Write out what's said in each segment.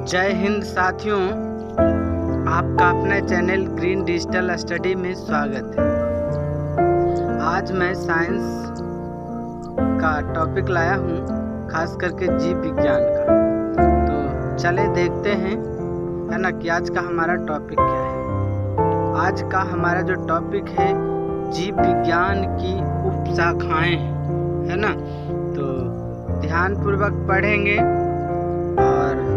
जय हिंद साथियों, आपका अपने चैनल ग्रीन डिजिटल स्टडी में स्वागत है। आज मैं साइंस का टॉपिक लाया हूँ, खास करके जीव विज्ञान का। तो चले देखते हैं, है ना, कि आज का हमारा टॉपिक क्या है। आज का हमारा जो टॉपिक है जीव विज्ञान की उपशाखाएं, है ना। तो ध्यानपूर्वक पढ़ेंगे और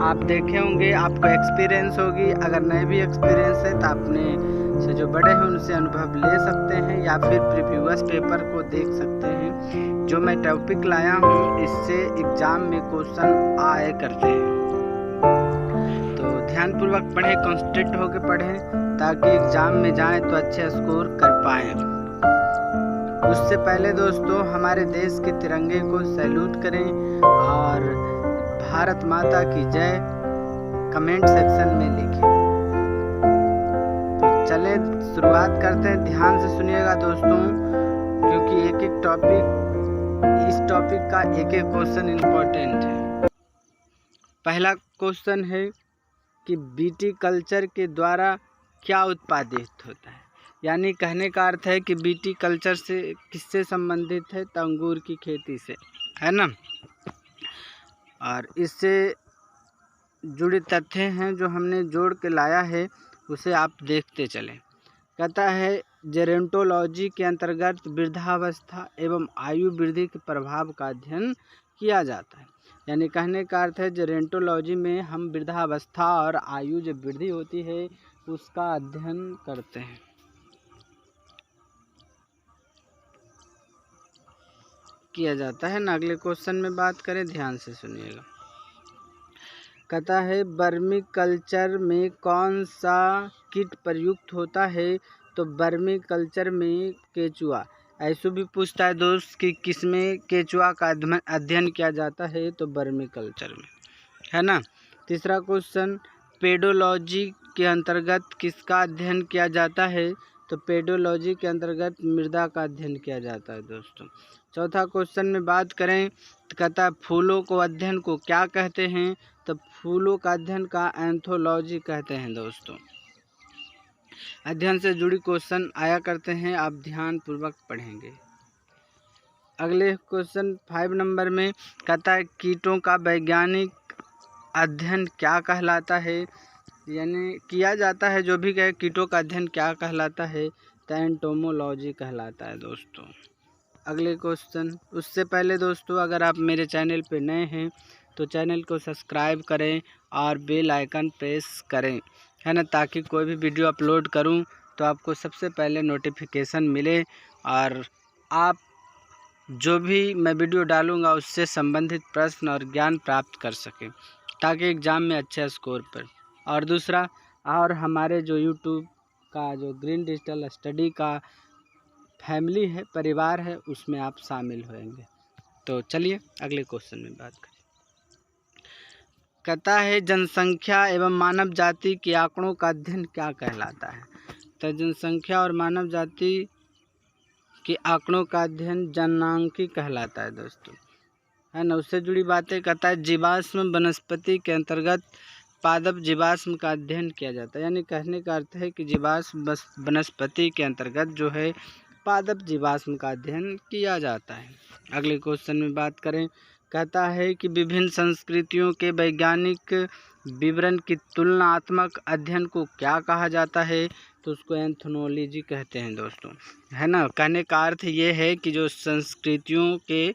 आप देखे होंगे, आपको एक्सपीरियंस होगी। अगर नहीं भी एक्सपीरियंस है तो अपने से जो बड़े हैं उनसे अनुभव ले सकते हैं या फिर प्रीवियस पेपर को देख सकते हैं। जो मैं टॉपिक लाया हूँ इससे एग्जाम में क्वेश्चन आए करते हैं। तो ध्यानपूर्वक पढ़ें, कॉन्सेंट्रेट होकर पढ़ें ताकि एग्जाम में जाएं तो अच्छे स्कोर कर पाएँ। उससे पहले दोस्तों हमारे देश के तिरंगे को सैल्यूट करें और भारत माता की जय कमेंट सेक्शन में लिखें। तो चले शुरुआत करते हैं। ध्यान से सुनिएगा दोस्तों, क्योंकि एक एक टॉपिक, इस टॉपिक का एक एक क्वेश्चन इम्पोर्टेंट है। पहला क्वेश्चन है कि बीटी कल्चर के द्वारा क्या उत्पादित होता है। यानी कहने का अर्थ है कि बीटी कल्चर से किससे संबंधित है, तो अंगूर की खेती से, है ना। और इससे जुड़े तथ्य हैं जो हमने जोड़ के लाया है, उसे आप देखते चलें। कहता है जेरोंटोलॉजी के अंतर्गत वृद्धावस्था एवं आयु वृद्धि के प्रभाव का अध्ययन किया जाता है। यानी कहने का अर्थ है जेरोंटोलॉजी में हम वृद्धावस्था और आयु जब वृद्धि होती है उसका अध्ययन करते हैं। किया जाता है ना। अगले क्वेश्चन में बात करें, ध्यान से सुनिएगा। कहता है वर्मी कल्चर में कौन सा कीट प्रयुक्त होता है, तो वर्मी कल्चर में केचुआ। ऐसे भी पूछता है दोस्त कि किसमें केचुआ का अध्ययन किया जाता है, तो वर्मी कल्चर में, है ना। तीसरा क्वेश्चन पेडोलॉजी के अंतर्गत किसका अध्ययन किया जाता है, तो पेडोलॉजी के अंतर्गत मृदा का अध्ययन किया जाता है दोस्तों। चौथा क्वेश्चन में बात करें तो कहता है फूलों को अध्ययन को क्या कहते हैं, तो फूलों का अध्ययन का एंथोलॉजी कहते हैं दोस्तों। अध्ययन से जुड़ी क्वेश्चन आया करते हैं, आप ध्यान पूर्वक पढ़ेंगे। अगले क्वेश्चन 5 नंबर में कहता है कीटों का वैज्ञानिक अध्ययन क्या कहलाता है। यानी किया जाता है, जो भी कहे कीटों का अध्ययन क्या कहलाता है, तो एंटोमोलॉजी कहलाता है दोस्तों। अगले क्वेश्चन, उससे पहले दोस्तों अगर आप मेरे चैनल पे नए हैं तो चैनल को सब्सक्राइब करें और बेल आइकन प्रेस करें, है ना, ताकि कोई भी वीडियो अपलोड करूं तो आपको सबसे पहले नोटिफिकेशन मिले और आप जो भी मैं वीडियो डालूंगा उससे संबंधित प्रश्न और ज्ञान प्राप्त कर सकें, ताकि एग्ज़ाम में अच्छा स्कोर पर। और दूसरा, और हमारे जो यूट्यूब का जो ग्रीन डिजिटल स्टडी का फैमिली है, परिवार है, उसमें आप शामिल होंगे। तो चलिए अगले क्वेश्चन में बात करें। कहता है जनसंख्या एवं मानव जाति के आंकड़ों का अध्ययन क्या कहलाता है, तो जनसंख्या और मानव जाति के आंकड़ों का अध्ययन जननांकी कहलाता है दोस्तों, है ना। उससे जुड़ी बातें कहता है जीवाश्म वनस्पति के अंतर्गत पादप जीवाश्म का अध्ययन किया जाता है। यानी कहने का अर्थ है कि जीवाश्म वनस्पति के अंतर्गत जो है पादप जीवाश्म का अध्ययन किया जाता है। अगले क्वेश्चन में बात करें, कहता है कि विभिन्न संस्कृतियों के वैज्ञानिक विवरण की तुलनात्मक अध्ययन को क्या कहा जाता है, तो उसको एंथ्रोपोलॉजी कहते हैं दोस्तों, है ना। कहने का अर्थ ये है कि जो संस्कृतियों के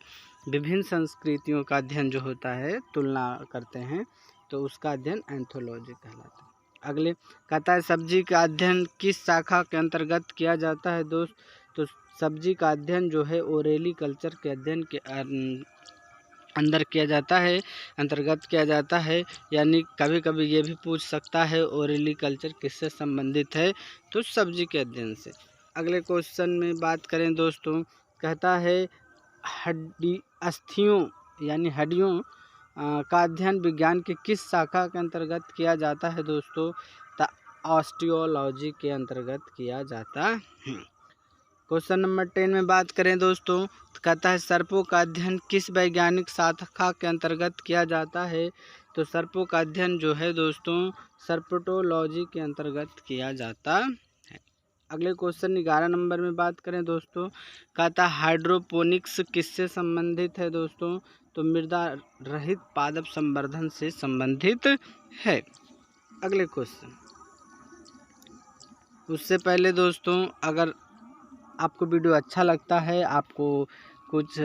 विभिन्न संस्कृतियों का अध्ययन जो होता है, तुलना करते हैं, तो उसका अध्ययन एंथ्रोपोलॉजी कहलाता है। अगले कहता है सब्जी का अध्ययन किस शाखा के अंतर्गत किया जाता है दोस्त, तो सब्जी का अध्ययन जो है ओरेली कल्चर के अध्ययन के अंदर किया जाता है, अंतर्गत किया जाता है। यानी कभी कभी ये भी पूछ सकता है ओरेली कल्चर किससे संबंधित है, तो सब्जी के अध्ययन से। अगले क्वेश्चन में बात करें दोस्तों, कहता है अस्थियों यानी हड्डियों का अध्ययन विज्ञान के किस शाखा के अंतर्गत किया जाता है दोस्तों, तो ऑस्टियोलॉजी के अंतर्गत किया जाता है। क्वेश्चन नंबर 10 में बात करें दोस्तों, तो कहता है सर्पों का अध्ययन किस वैज्ञानिक शाखा के अंतर्गत किया जाता है, तो सर्पों का अध्ययन जो है दोस्तों सर्पेटोलॉजी के अंतर्गत किया जाता है। अगले क्वेश्चन 11 नंबर में बात करें दोस्तों, कहता हाइड्रोपोनिक्स किससे संबंधित है दोस्तों, तो मृदा रहित पादप संवर्धन से संबंधित है। अगले क्वेश्चन, उससे पहले दोस्तों अगर आपको वीडियो अच्छा लगता है, आपको कुछ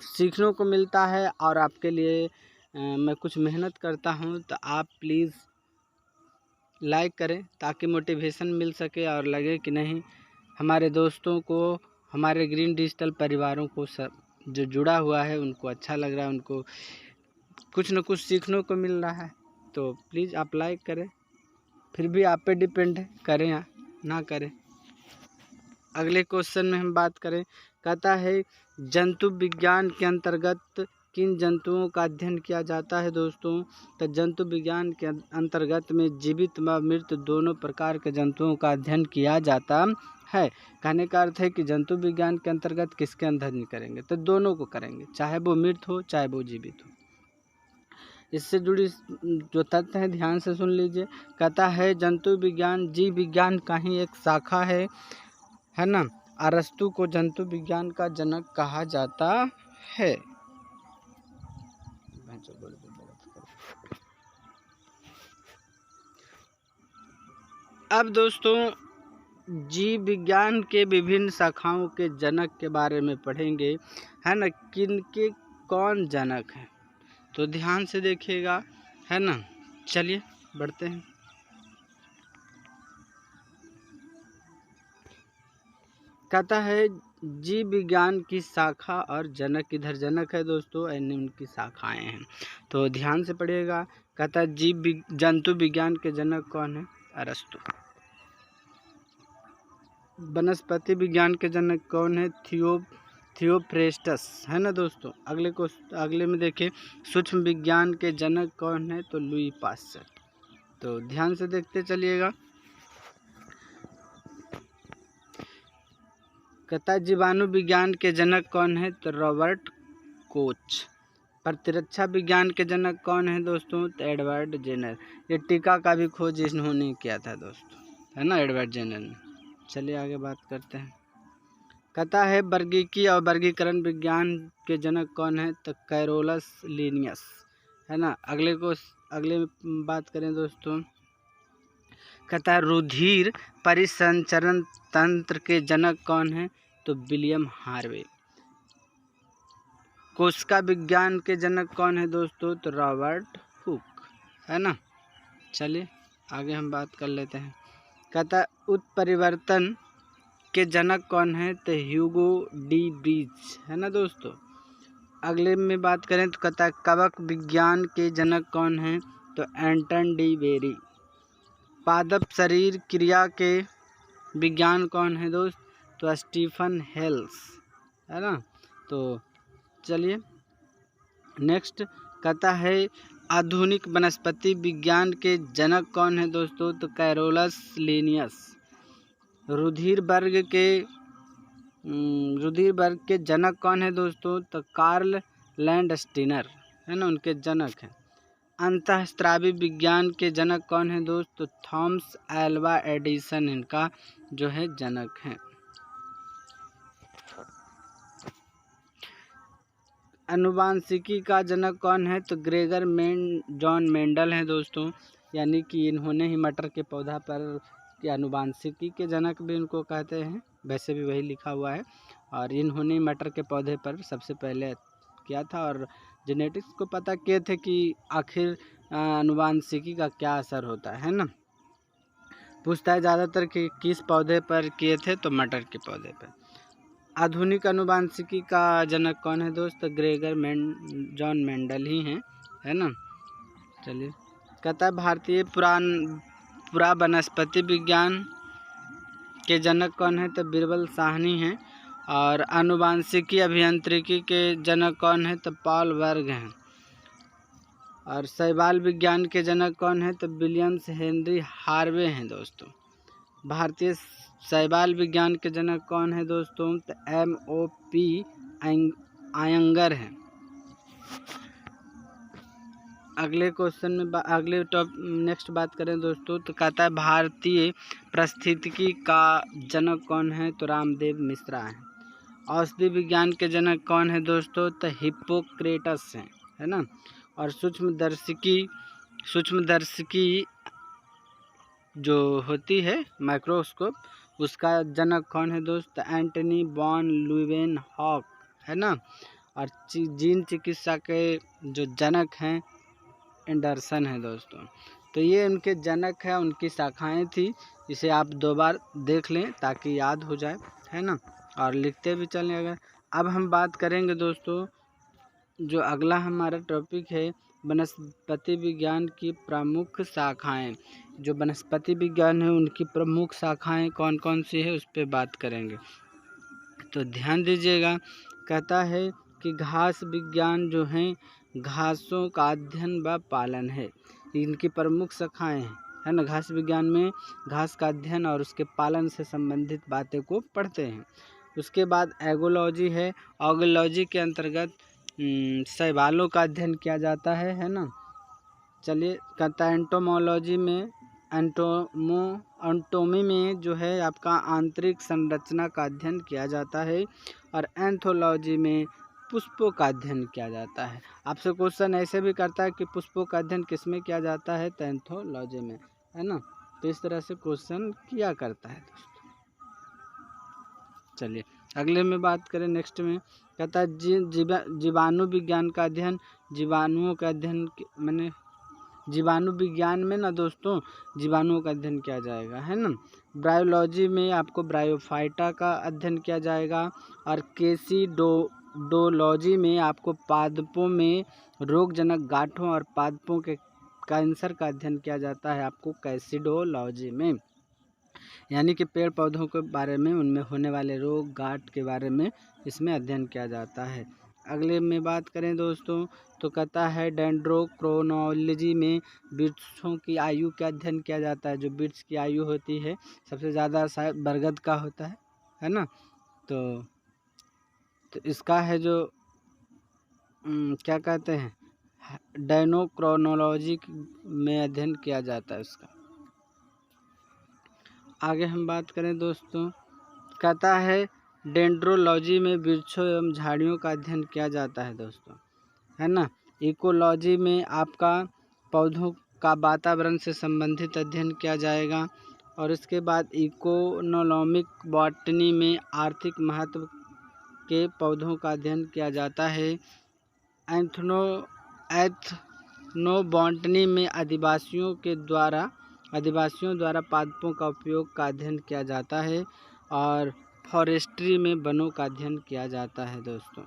सीखने को मिलता है और आपके लिए मैं कुछ मेहनत करता हूं, तो आप प्लीज़ लाइक करें ताकि मोटिवेशन मिल सके और लगे कि नहीं हमारे दोस्तों को, हमारे ग्रीन डिजिटल परिवारों को सब जो जुड़ा हुआ है उनको अच्छा लग रहा है, उनको कुछ न कुछ सीखने को मिल रहा है। तो प्लीज़ आप लाइक करें, फिर भी आप पे डिपेंड है, करें या ना करें। अगले क्वेश्चन में हम बात करें, कहता है जंतु विज्ञान के अंतर्गत किन जंतुओं का अध्ययन किया जाता है दोस्तों, तो जंतु विज्ञान के अंतर्गत में जीवित व मृत दोनों प्रकार के जंतुओं का अध्ययन किया जाता है। कहने का अर्थ है कि जंतु विज्ञान के अंतर्गत किसके अध्ययन करेंगे, तो दोनों को करेंगे, चाहे वो मृत हो चाहे वो जीवित हो। इससे जुड़ी जो तथ्य है ध्यान से सुन लीजिए। कहता है जंतु विज्ञान जीव विज्ञान का ही एक शाखा है ना। अरस्तु को जंतु विज्ञान का जनक कहा जाता है। अब दोस्तों जीव विज्ञान के विभिन्न शाखाओं के जनक के बारे में पढ़ेंगे, है ना, किन के कौन जनक है, तो ध्यान से देखिएगा, है ना। चलिए बढ़ते हैं। कहता है जीव विज्ञान की शाखा और जनक, इधर जनक है दोस्तों, अन्य उनकी शाखाएं हैं, तो ध्यान से पढ़िएगा। कहता है जंतु विज्ञान के जनक कौन है, अरस्तु। वनस्पति विज्ञान के जनक कौन है, थियोफ्रेस्टस, है ना दोस्तों। अगले में देखिए सूक्ष्म विज्ञान के जनक कौन है, तो लुई पास्चर। तो ध्यान से देखते चलिएगा। कहता जीवाणु विज्ञान के जनक कौन है, तो रॉबर्ट कोच। प्रतिरक्षा विज्ञान के जनक कौन है दोस्तों, तो एडवर्ड जेनर। ये टीका का भी खोज इन्होंने किया था दोस्तों, है ना, एडवर्ड जेनर ने। चलिए आगे बात करते हैं। कहता है वर्गीकी और वर्गीकरण विज्ञान के जनक कौन है, तो कैरोलस लिनियस, है ना। अगले में बात करें दोस्तों, कहता है रुधिर परिसंचरण तंत्र के जनक कौन है, तो विलियम हार्वे। कोशिका विज्ञान के जनक कौन है दोस्तों, तो रॉबर्ट हुक, है ना। चलिए आगे हम बात कर लेते हैं। कहता है उत्परिवर्तन के जनक कौन है, तो ह्यूगो डी ब्रीज, है ना दोस्तों। अगले में बात करें तो कहता है कवक विज्ञान के जनक कौन है, तो एंटन डी बेरी। पादप शरीर क्रिया के विज्ञान कौन है दोस्त, तो स्टीफन हेल्स, है ना। तो चलिए नेक्स्ट, कहता है आधुनिक वनस्पति विज्ञान के जनक कौन है दोस्तों, तो कैरोलस लिनियस। रुधिर वर्ग के जनक कौन है दोस्तों, तो कार्ल लैंडस्टीनर, है ना, उनके जनक हैं। अंतःस्रावी विज्ञान के जनक कौन है दोस्त, तो थॉमस एल्वा एडिसन इनका जो है जनक है। अनुवांशिकी का जनक कौन है, तो ग्रेगर जॉन मेंडल है दोस्तों, यानी कि इन्होंने ही मटर के पौधा पर कि अनुवांशिकी के जनक भी उनको कहते हैं, वैसे भी वही लिखा हुआ है, और इन्होंने मटर के पौधे पर सबसे पहले किया था और जेनेटिक्स को पता किए थे कि आखिर अनुवांशिकी का क्या असर होता है ना। पूछता है ज़्यादातर कि किस पौधे पर किए थे, तो मटर के पौधे पर। आधुनिक अनुवांशिकी का जनक कौन है दोस्त, ग्रेगर जॉन मेंडल ही हैं, है ना। चलिए कहता है भारतीय पुरा वनस्पति विज्ञान के जनक कौन है, तो बिरबल साहनी हैं। और आनुवांशिकी अभियांत्रिकी के जनक कौन है, तो पॉल वर्ग हैं। और शैवाल विज्ञान के जनक कौन है, तो विलियम्स हेनरी हार्वे हैं दोस्तों। भारतीय शैवाल विज्ञान के जनक कौन है दोस्तों, तो MOP आयंगर हैं। अगले क्वेश्चन में अगले नेक्स्ट बात करें दोस्तों, तो कहता है भारतीय पारिस्थितिकी का जनक कौन है? तो रामदेव मिश्रा है। औषधि विज्ञान के जनक कौन है दोस्तों? तो हिप्पोक्रेटस है ना। और सूक्ष्मदर्शिकी जो होती है माइक्रोस्कोप, उसका जनक कौन है दोस्त? एंटनी वॉन ल्यूवेनहॉक है ना। और जीन चिकित्सा के जो जनक हैं एंडरसन है दोस्तों। तो ये उनके जनक हैं, उनकी शाखाएं थी। इसे आप 2 बार देख लें ताकि याद हो जाए, है ना, और लिखते भी चलें। अगर अब हम बात करेंगे दोस्तों, जो अगला हमारा टॉपिक है वनस्पति विज्ञान की प्रमुख शाखाएं। जो वनस्पति विज्ञान है उनकी प्रमुख शाखाएं कौन कौन सी है उस पर बात करेंगे। तो ध्यान दीजिएगा, कहता है कि घास विज्ञान जो है घासों का अध्ययन व पालन है। इनकी प्रमुख शाखाएं हैं, है ना। घास विज्ञान में घास का अध्ययन और उसके पालन से संबंधित बातें को पढ़ते हैं। उसके बाद एगोलॉजी है। एगोलॉजी के अंतर्गत शैवालों का अध्ययन किया जाता है ना। चलिए, कहता है एंटोमोलॉजी में एंटोमी में जो है आपका आंतरिक संरचना का अध्ययन किया जाता है। और एंथोलॉजी में पुष्पों का अध्ययन किया जाता है। आपसे क्वेश्चन ऐसे भी करता है कि पुष्पों का अध्ययन किस में किया जाता है? तो एंथोलॉजी में, है ना। तो इस तरह से क्वेश्चन किया करता है दोस्तों। चलिए अगले में बात करें, नेक्स्ट में कहता है जीवाणु विज्ञान का अध्ययन। जीवाणुओं का अध्ययन मैंने जीवाणु विज्ञान में ना दोस्तों जीवाणुओं का अध्ययन किया जाएगा, है ना। ब्रायोलॉजी में आपको ब्रायोफाइटा का अध्ययन किया जाएगा। और केसिडोलॉजी में आपको पादपों में रोगजनक गांठों और पादपों के कैंसर का अध्ययन किया जाता है आपको केसिडोलॉजी में, यानी कि पेड़ पौधों के बारे में उनमें होने वाले रोग गांठ के बारे में इसमें अध्ययन किया जाता है। अगले में बात करें दोस्तों, तो कहता है डेंड्रोक्रोनोलॉजी में वृक्षों की आयु का अध्ययन किया जाता है। जो वृक्ष की आयु होती है सबसे ज़्यादा शायद बरगद का होता है ना। तो इसका है जो क्या कहते हैं डेंड्रोक्रोनोलॉजी में अध्ययन किया जाता है उसका। आगे हम बात करें दोस्तों, कहता है डेंड्रोलॉजी में वृक्षों एवं झाड़ियों का अध्ययन किया जाता है दोस्तों, है ना। इकोलॉजी में आपका पौधों का वातावरण से संबंधित अध्ययन किया जाएगा। और इसके बाद इकोनोमिक बॉटनी में आर्थिक महत्व के पौधों का अध्ययन किया जाता है। एथनोबॉटनी में आदिवासियों द्वारा पादपों का उपयोग का अध्ययन किया जाता है। और फॉरेस्ट्री में वनों का अध्ययन किया जाता है दोस्तों।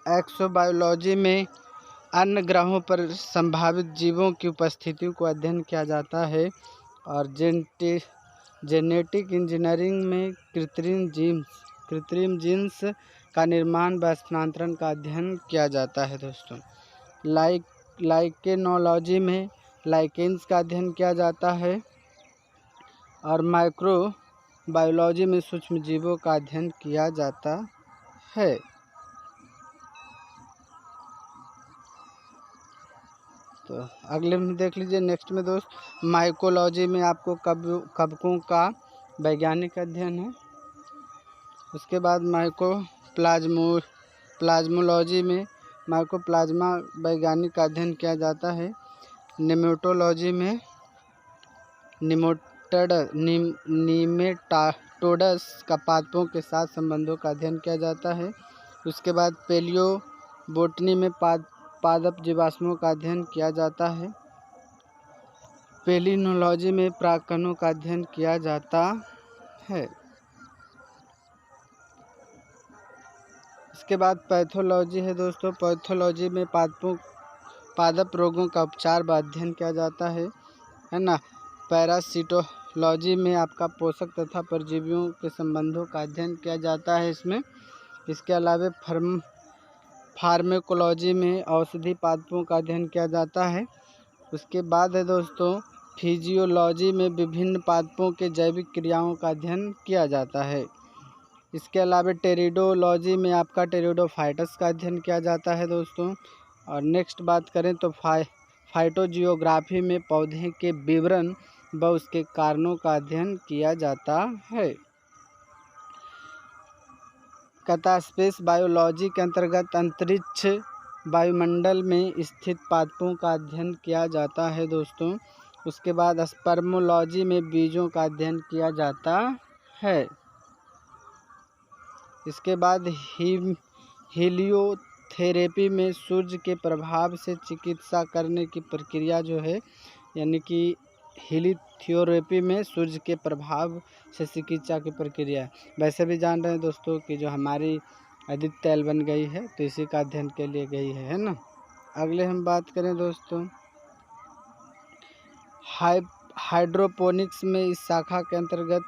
एक्सोबायोलॉजी में अन्य ग्रहों पर संभावित जीवों की उपस्थिति को अध्ययन किया जाता है। और जेनेटिक इंजीनियरिंग में कृत्रिम जीन्स का निर्माण व स्थानांतरण का अध्ययन किया जाता है दोस्तों। लाइकेनोलॉजी में लाइकेन्स का अध्ययन किया जाता है। और माइक्रोबायोलॉजी में सूक्ष्म जीवों का अध्ययन किया जाता है। तो अगले में देख लीजिए, नेक्स्ट में दोस्त माइकोलॉजी में आपको कवकों का वैज्ञानिक अध्ययन है। उसके बाद प्लाज्मोलॉजी में माइकोप्लाज्मा वैज्ञानिक का अध्ययन किया जाता है। नेमेटोलॉजी में निमेटाटोड्स का पादपों के साथ संबंधों का अध्ययन किया जाता है। उसके बाद पेलियोबोटनी में पादप जीवाश्मों का अध्ययन किया जाता है। पेलिनोलॉजी में प्राक्कणों का अध्ययन किया जाता है। इसके बाद पैथोलॉजी है दोस्तों। पैथोलॉजी में पादप रोगों का उपचार व अध्ययन किया जाता है ना। पैरासिटोलॉजी में आपका पोषक तथा परजीवियों के संबंधों का अध्ययन किया जाता है इसमें। इसके अलावा फार्मेकोलॉजी में औषधि पादपों का अध्ययन किया जाता है। उसके बाद है दोस्तों फिजियोलॉजी में विभिन्न पादपों के जैविक क्रियाओं का अध्ययन किया जाता है। इसके अलावा टेरिडोलॉजी में आपका टेरिडोफाइटस का अध्ययन किया जाता है दोस्तों। और नेक्स्ट बात करें तो फाइटोजियोग्राफी में पौधे के विवरण व उसके कारणों का अध्ययन किया जाता है। कहता स्पेस बायोलॉजी के अंतर्गत अंतरिक्ष वायुमंडल में स्थित पादपों का अध्ययन किया जाता है दोस्तों। उसके बाद स्पर्मोलॉजी में बीजों का अध्ययन किया जाता है। इसके बाद हीलियोथेरेपी में सूर्य के प्रभाव से चिकित्सा करने की प्रक्रिया जो है, यानी कि हीलियोथेरेपी में सूर्य के प्रभाव से चिकित्सा की प्रक्रिया। वैसे भी जान रहे हैं दोस्तों कि जो हमारी आदित्य एल बन गई है तो इसी का अध्ययन के लिए गई है ना। अगले हम बात करें दोस्तों हाइड्रोपोनिक्स में, इस शाखा के अंतर्गत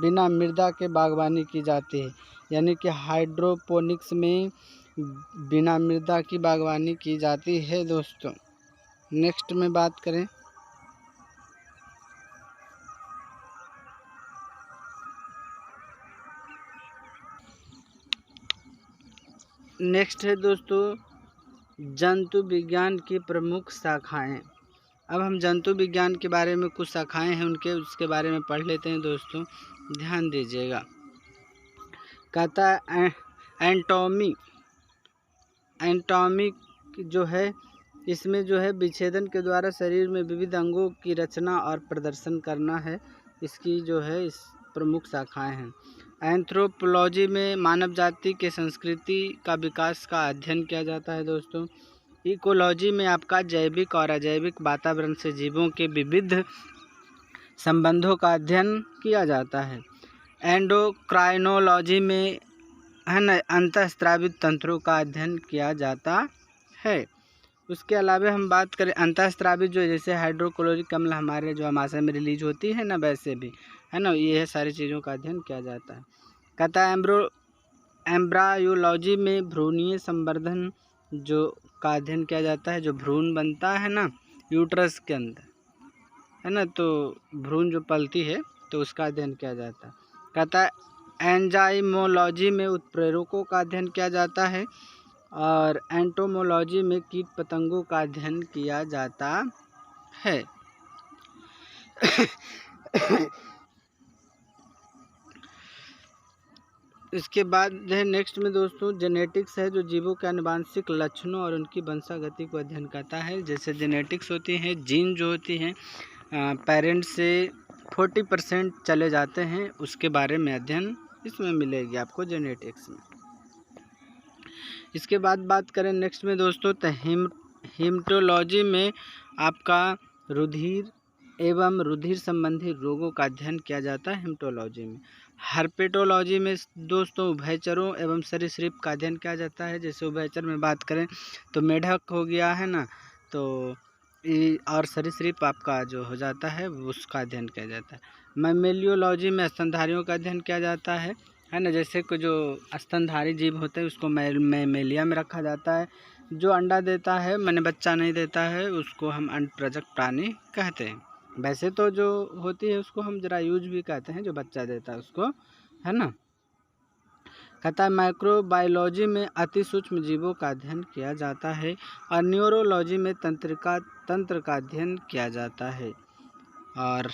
बिना मृदा के बागवानी की जाती है, यानी कि हाइड्रोपोनिक्स में बिना मृदा की बागवानी की जाती है दोस्तों। नेक्स्ट में बात करें नेक्स्ट है दोस्तों जंतु विज्ञान की प्रमुख शाखाएं। अब हम जंतु विज्ञान के बारे में कुछ शाखाएं हैं उसके बारे में पढ़ लेते हैं दोस्तों, ध्यान दीजिएगा। कहता है एंटोमी जो है, इसमें जो है विच्छेदन के द्वारा शरीर में विविध अंगों की रचना और प्रदर्शन करना है, इसकी जो है इस प्रमुख शाखाएं हैं। एंथ्रोपोलॉजी में मानव जाति के संस्कृति का विकास का अध्ययन किया जाता है दोस्तों। इकोलॉजी में आपका जैविक और अजैविक वातावरण से जीवों के विविध संबंधों का अध्ययन किया जाता है। एंडोक्राइनोलॉजी में है न अंतःस्रावित तंत्रों का अध्ययन किया जाता है। उसके अलावा हम बात करें अंतःस्रावित जो जैसे हाइड्रोक्लोरिक अम्ल हमारे जो आमाशय में रिलीज होती है ना, वैसे भी है ना, ये सारी चीज़ों का अध्ययन किया जाता है। कहता है एम्ब्रायोलॉजी में भ्रूणीय संवर्धन जो का अध्ययन किया जाता है, जो भ्रूण बनता है ना यूट्रस के अंदर है ना, तो भ्रूण जो पलती है तो उसका अध्ययन किया जाता है। कहता है एंजाइमोलॉजी में उत्प्रेरकों का अध्ययन किया जाता है। और एंटोमोलॉजी में कीट पतंगों का अध्ययन किया जाता है। इसके बाद जो है नेक्स्ट में दोस्तों जेनेटिक्स है, जो जीवों के आनुवंशिक लक्षणों और उनकी वंशागति को अध्ययन करता है। जैसे जेनेटिक्स होती है, जीन जो होती हैं पेरेंट्स से 40% चले जाते हैं, उसके बारे में अध्ययन इसमें मिलेगी आपको जेनेटिक्स में। इसके बाद बात करें नेक्स्ट में दोस्तों तो हीमेटोलॉजी में आपका रुधिर एवं रुधिर संबंधी रोगों का अध्ययन किया जाता है हीमेटोलॉजी में। हर्पेटोलॉजी में दोस्तों उभयचरों एवं सरीसृप का अध्ययन किया जाता है। जैसे उभयचर में बात करें तो मेढक हो गया है ना, तो और सरीसृप आपका जो हो जाता है उसका अध्ययन किया जाता है। मैमेलियोलॉजी में स्तनधारियों का अध्ययन किया जाता है ना, जैसे कि जो स्तनधारी जीव होते हैं उसको मैमेलिया में रखा जाता है। जो अंडा देता है मैंने बच्चा नहीं देता है उसको हम अंडप्रजक प्राणी कहते हैं। वैसे तो जो होती है उसको हम जरायुज भी कहते हैं, जो बच्चा देता है उसको, है ना। कहता है माइक्रोबायोलॉजी में अति सूक्ष्म जीवों का अध्ययन किया जाता है। और न्यूरोलॉजी में तंत्र का अध्ययन किया जाता है। और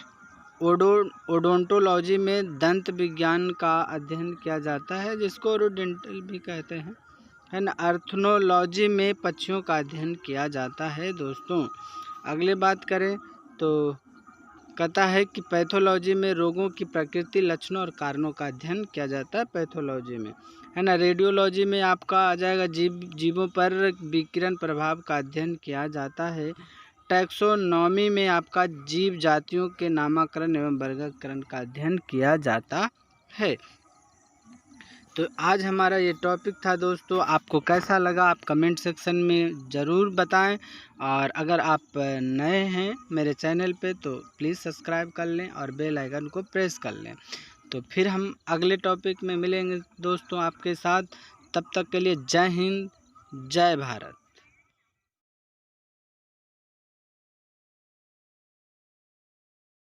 ओडोंटोलॉजी में दंत विज्ञान का अध्ययन किया जाता है, जिसको ओडोडेंटल भी कहते हैं, है ना। आर्थ्रोलॉजी में पक्षियों का अध्ययन किया जाता है दोस्तों। अगले बात करें तो कहता है कि पैथोलॉजी में रोगों की प्रकृति, लक्षणों और कारणों का अध्ययन किया जाता है पैथोलॉजी में, है ना। रेडियोलॉजी में आपका आ जाएगा जीवों पर विकिरण प्रभाव का अध्ययन किया जाता है। टैक्सोनॉमी में आपका जीव जातियों के नामकरण एवं वर्गीकरण का अध्ययन किया जाता है। तो आज हमारा ये टॉपिक था दोस्तों, आपको कैसा लगा आप कमेंट सेक्शन में ज़रूर बताएं। और अगर आप नए हैं मेरे चैनल पे तो प्लीज़ सब्सक्राइब कर लें और बेल आइकन को प्रेस कर लें। तो फिर हम अगले टॉपिक में मिलेंगे दोस्तों आपके साथ। तब तक के लिए जय हिंद, जय भारत।